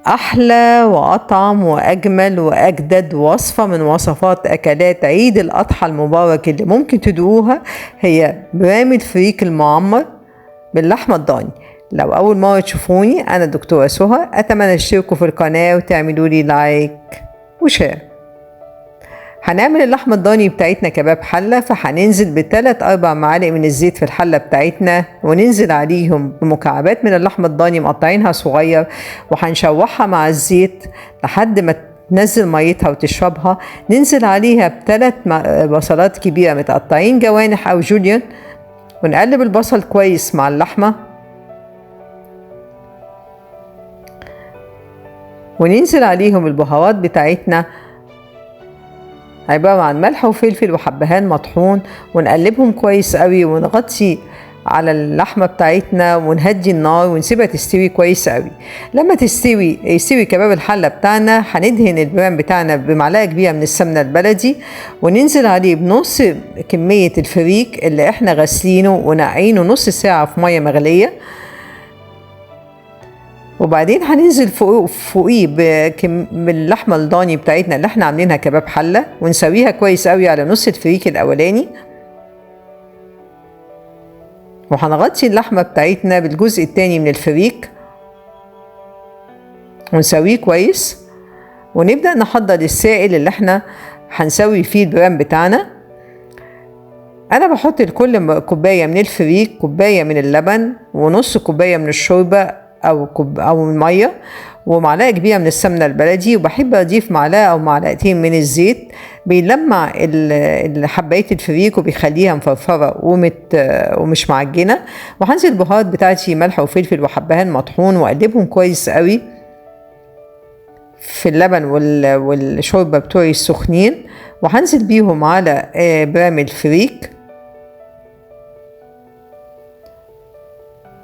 أحلى وأطعم وأجمل وأجدد وصفة من وصفات أكلات عيد الأضحى المبارك اللي ممكن تدوقوها هي برام الفريك المعمر باللحمة الضاني. لو أول مرة تشوفوني أنا دكتورة سهى، أتمنى تشتركوا في القناة وتعملوا لي لايك وشير. هنعمل اللحمة الضاني بتاعتنا كباب حلة، فهننزل ب3-4 معالق من الزيت في الحلة بتاعتنا، وننزل عليهم بمكعبات من اللحمة الضاني مقطعينها صغير، وهنشوحها مع الزيت لحد ما تنزل ميتها وتشربها. ننزل عليها ب3 بصلات كبيرة متقطعين جوانح أو جوليان، ونقلب البصل كويس مع اللحمة، وننزل عليهم البهارات بتاعتنا عبارة عن ملح وفلفل وحبهان مطحون، ونقلبهم كويس قوي، ونغطي على اللحمة بتاعتنا ونهدي النار ونسيبها تستوي كويس قوي. لما يستوي كباب الحلة بتاعنا، هندهن البرام بتاعنا بمعلقة كبيرة من السمنة البلدي، وننزل عليه بنص كمية الفريك اللي احنا غسلينه ونقعينه نص ساعة في مية مغلية، وبعدين هننزل فوقيه باللحمة الضاني بتاعتنا اللي احنا عاملينها كباب حلة، ونسويها كويس قوي على نص الفريك الأولاني، وهنغطي اللحمة بتاعتنا بالجزء التاني من الفريك ونسويه كويس، ونبدأ نحضر السائل اللي احنا هنسوي فيه البرام بتاعنا. أنا بحط لكل كوباية من الفريك كوباية من اللبن، ونص كوباية من الشوربة أو المية، ومعلقة كبيرة من السمنة البلدي، وبحب أضيف معلقة أو معلقتين من الزيت، بيلمع حباية الفريك وبيخليها مفرفرة ومش معجنة. وهنزل البهارات بتاعتي ملح وفلفل وحبهان مطحون، وأقلبهم كويس قوي في اللبن والشوربة بتوعي السخنين، وهنزل بيهم على برام الفريك،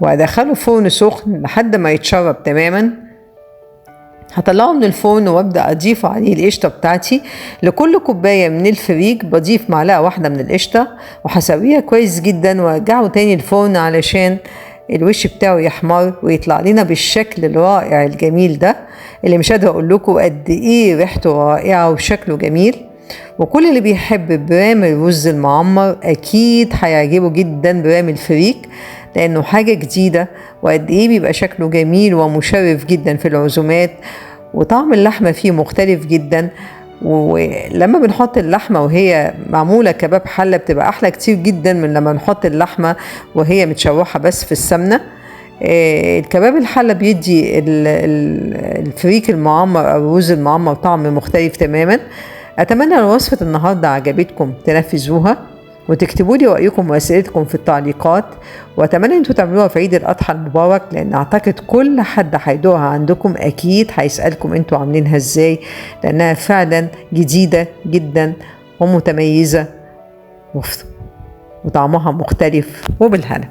وأدخله فرن سخن لحد ما يتشرب تماما. هطلعه من الفرن وابدأ أضيف عليه القشطة بتاعتي. لكل كوباية من الفريك بضيف معلقة واحدة من القشطة، وهسويها كويس جدا وارجعه تاني الفرن علشان الوش بتاعه يحمر ويطلع لنا بالشكل الرائع الجميل ده، اللي مش قادرة اقول لكم قد ايه ريحته رائعة وشكله جميل. وكل اللي بيحب برام الرز المعمر اكيد هيعجبه جدا برام الفريك، لأنه حاجة جديدة، وقد إيه بيبقى شكله جميل ومشرف جدا في العزومات، وطعم اللحمة فيه مختلف جدا. ولما بنحط اللحمة وهي معمولة كباب حلة بتبقى أحلى كتير جدا من لما نحط اللحمة وهي متشوحة بس في السمنة. الكباب الحلة بيدي الفريك المعمر أو الرز المعمر طعم مختلف تماما. أتمنى لو وصفة النهاردة عجبتكم تنفذوها، وتكتبوا لي رأيكم وأسئلتكم في التعليقات، وأتمنى أنتوا تعملوها في عيد الأضحى المبارك، لأن أعتقد كل حد هيدوقها عندكم أكيد هيسألكم أنتوا عاملينها إزاي، لأنها فعلا جديدة جدا ومتميزة وطعمها مختلف. وبالهنا.